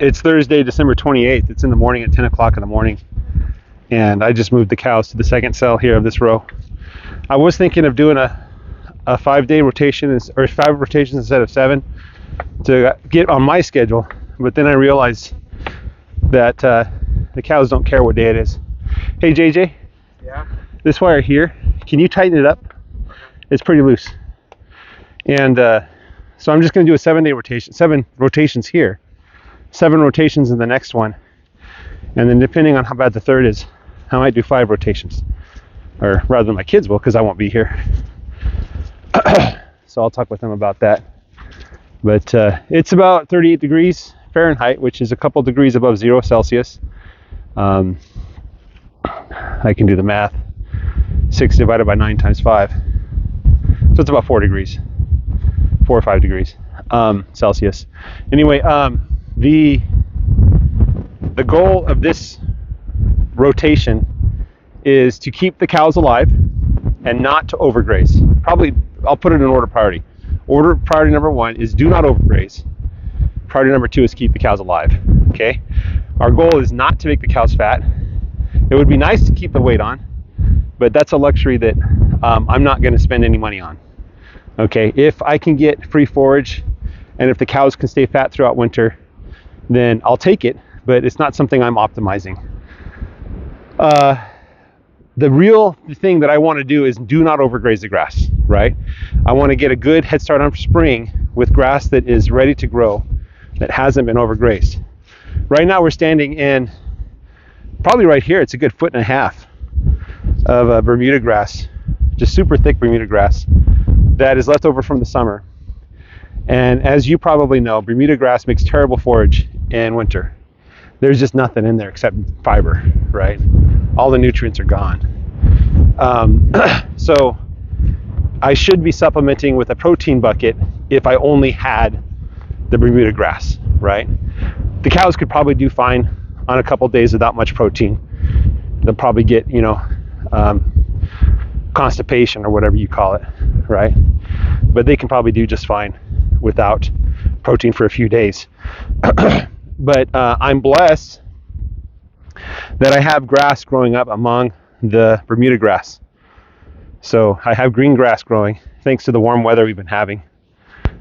It's Thursday, December 28th. It's in the morning at 10 o'clock in the morning. And I just moved the cows to the second cell here of this row. I was thinking of doing a 5-day rotation, or 5 rotations instead of 7 to get on my schedule. But then I realized that the cows don't care what day it is. Hey, JJ. Yeah? This wire here, can you tighten it up? It's pretty loose. And so I'm just going to do a 7-day rotation, 7 rotations here. 7 rotations in the next one, and then depending on how bad the third is, I might do 5 rotations, or rather than my kids will, because I won't be here. So I'll talk with them about that. But it's about 38 degrees Fahrenheit, which is a couple degrees above 0 Celsius. I can do the math. 6 divided by 9 times 5, so it's about 4 degrees, 4 or 5 degrees Celsius. Anyway, the goal of this rotation is to keep the cows alive and not to overgraze. Probably, I'll put it in order of priority. Priority number 1 is do not overgraze. Priority number 2 is keep the cows alive. Okay? Our goal is not to make the cows fat. It would be nice to keep the weight on, but that's a luxury that I'm not going to spend any money on. Okay? If I can get free forage, and if the cows can stay fat throughout winter, then I'll take it, but it's not something I'm optimizing. The real thing that I want to do is do not overgraze the grass, right? I want to get a good head start on spring with grass that is ready to grow, that hasn't been overgrazed. Right now we're standing in, probably right here, it's a good 1.5 feet of Bermuda grass, just super thick Bermuda grass that is left over from the summer. And as you probably know, Bermuda grass makes terrible forage in winter. There's just nothing in there except fiber, right? All the nutrients are gone. So I should be supplementing with a protein bucket if I only had the Bermuda grass, right? The cows could probably do fine on a couple days without much protein. They'll probably get, constipation or whatever you call it, right? But they can probably do just fine without protein for a few days. But I'm blessed that I have grass growing up among the Bermuda grass. So I have green grass growing thanks to the warm weather we've been having.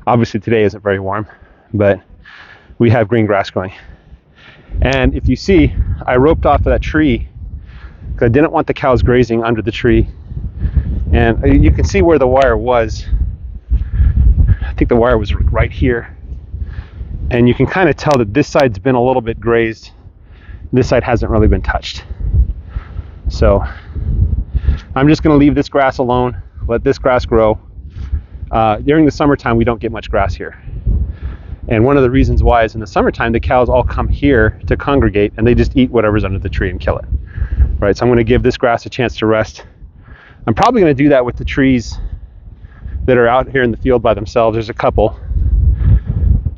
Obviously today isn't very warm, but we have green grass growing. And if you see, I roped off of that tree because I didn't want the cows grazing under the tree. And you can see where the wire was. I think the wire was right here. And you can kind of tell that this side's been a little bit grazed. This side hasn't really been touched. So I'm just going to leave this grass alone, let this grass grow. During the summertime, we don't get much grass here. And one of the reasons why is in the summertime, the cows all come here to congregate and they just eat whatever's under the tree and kill it. Right, so I'm going to give this grass a chance to rest. I'm probably going to do that with the trees that are out here in the field by themselves. There's a couple,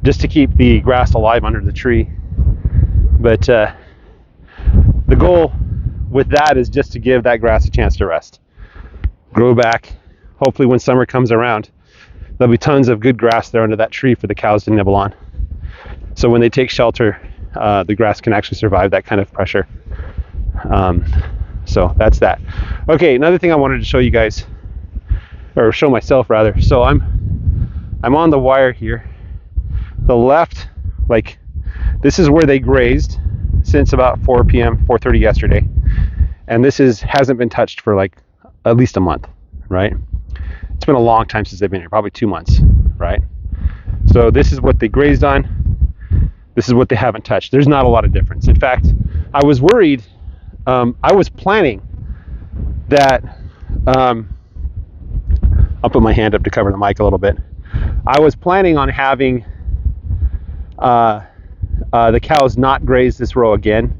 just to keep the grass alive under the tree. But the goal with that is just to give that grass a chance to rest, grow back. Hopefully when summer comes around, there'll be tons of good grass there under that tree for the cows to nibble on. So when they take shelter, the grass can actually survive that kind of pressure. So that's that. Okay, another thing I wanted to show you guys, or show myself rather. So I'm on the wire here. The left, like this is where they grazed since about 4 p.m., 4:30 yesterday. And this hasn't been touched for like at least a month, right? It's been a long time since they've been here, probably 2 months, right? So this is what they grazed on. This is what they haven't touched. There's not a lot of difference. In fact, I was worried. I was planning that, I'll put my hand up to cover the mic a little bit. I was planning on having the cows not graze this row again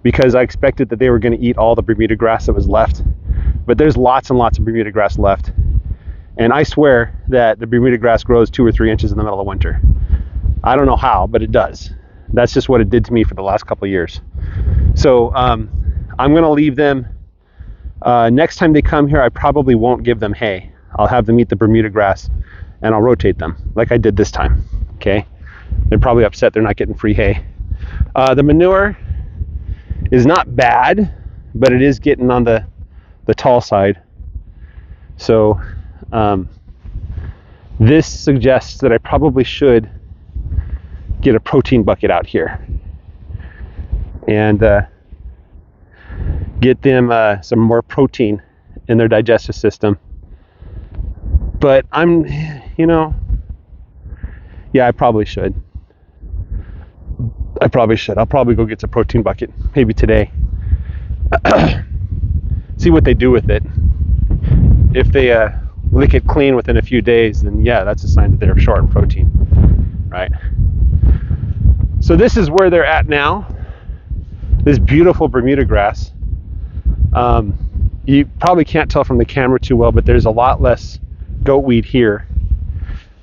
because I expected that they were going to eat all the Bermuda grass that was left. But there's lots and lots of Bermuda grass left. And I swear that the Bermuda grass grows 2 or 3 inches in the middle of winter. I don't know how, but it does. That's just what it did to me for the last couple of years. So I'm going to leave them. Next time they come here, I probably won't give them hay. I'll have them eat the Bermuda grass and I'll rotate them like I did this time. Okay. They're probably upset they're not getting free hay. The manure is not bad, but it is getting on the tall side. So this suggests that I probably should get a protein bucket out here and get them some more protein in their digestive system. But yeah, I probably should. I'll probably go get some protein bucket, maybe today. See what they do with it. If they lick it clean within a few days, then yeah, that's a sign that they're short in protein, right? So this is where they're at now. This beautiful Bermuda grass. You probably can't tell from the camera too well, but there's a lot less goat weed here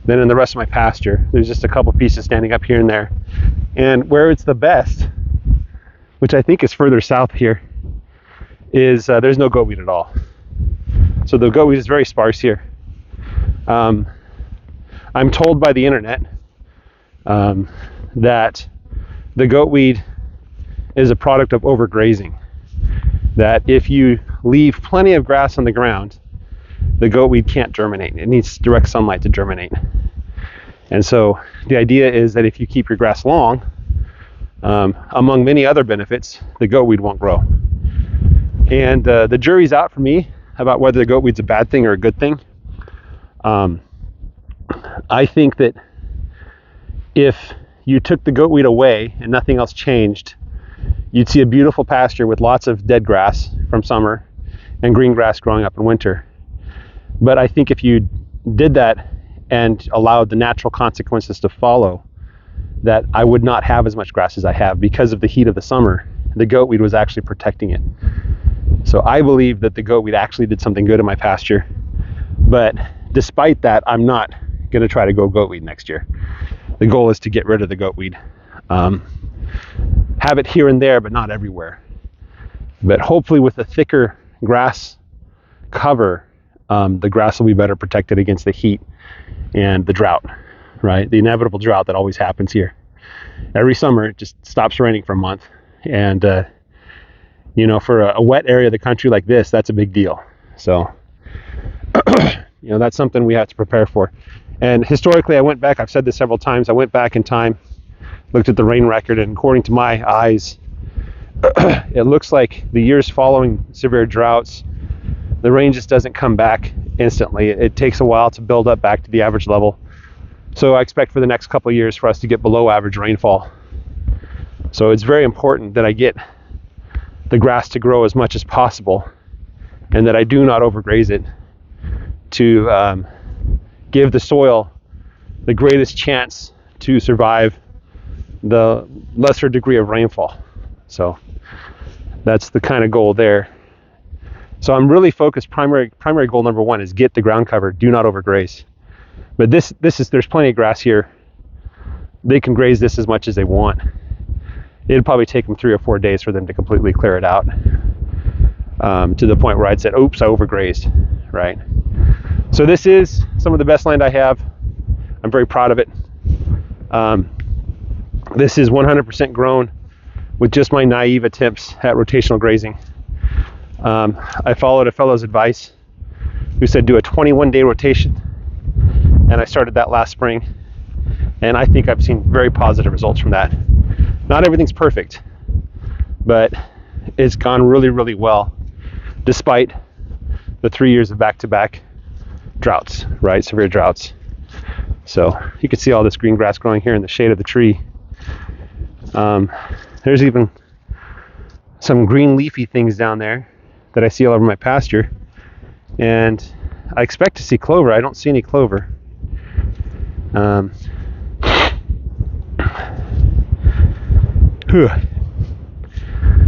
than in the rest of my pasture. There's just a couple pieces standing up here and there. And where it's the best, which I think is further south here, is there's no goat weed at all. So the goat weed is very sparse here. I'm told by the internet that the goat weed is a product of overgrazing. That if you leave plenty of grass on the ground, the goat weed can't germinate. It needs direct sunlight to germinate. And so the idea is that if you keep your grass long, among many other benefits, the goat weed won't grow. And the jury's out for me about whether the goat weed's a bad thing or a good thing. I think that if you took the goat weed away and nothing else changed, you'd see a beautiful pasture with lots of dead grass from summer and green grass growing up in winter. But I think if you did that and allowed the natural consequences to follow, that I would not have as much grass as I have because of the heat of the summer. The goat weed was actually protecting it. So I believe that the goat weed actually did something good in my pasture. But despite that, I'm not going to try to go goat weed next year. The goal is to get rid of the goat weed. Have it here and there, but not everywhere. But hopefully with a thicker grass cover, the grass will be better protected against the heat and the drought, right? The inevitable drought that always happens here. Every summer, it just stops raining for a month. And, for a wet area of the country like this, that's a big deal. So, that's something we have to prepare for. And historically, I went back, I've said this several times, I went back in time, looked at the rain record, and according to my eyes, it looks like the years following severe droughts, the rain just doesn't come back instantly. It takes a while to build up back to the average level. So I expect for the next couple of years for us to get below average rainfall. So it's very important that I get the grass to grow as much as possible and that I do not overgraze it to give the soil the greatest chance to survive the lesser degree of rainfall. So that's the kind of goal there. So I'm really focused, primary goal number one is get the ground cover, do not overgraze. But there's plenty of grass here. They can graze this as much as they want. It'd probably take them 3 or 4 days for them to completely clear it out, to the point where I'd said, oops, I overgrazed, right? So this is some of the best land I have. I'm very proud of it. This is 100% grown with just my naive attempts at rotational grazing. I followed a fellow's advice who said do a 21-day rotation, and I started that last spring, and I think I've seen very positive results from that. Not everything's perfect, but it's gone really, really well, despite the 3 years of back-to-back droughts, right? Severe droughts. So you can see all this green grass growing here in the shade of the tree. There's even some green leafy things down there that I see all over my pasture, and I expect to see clover. I don't see any clover.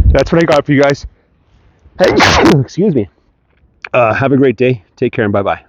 That's what I got for you guys. Excuse me. Have a great day. Take care and bye-bye.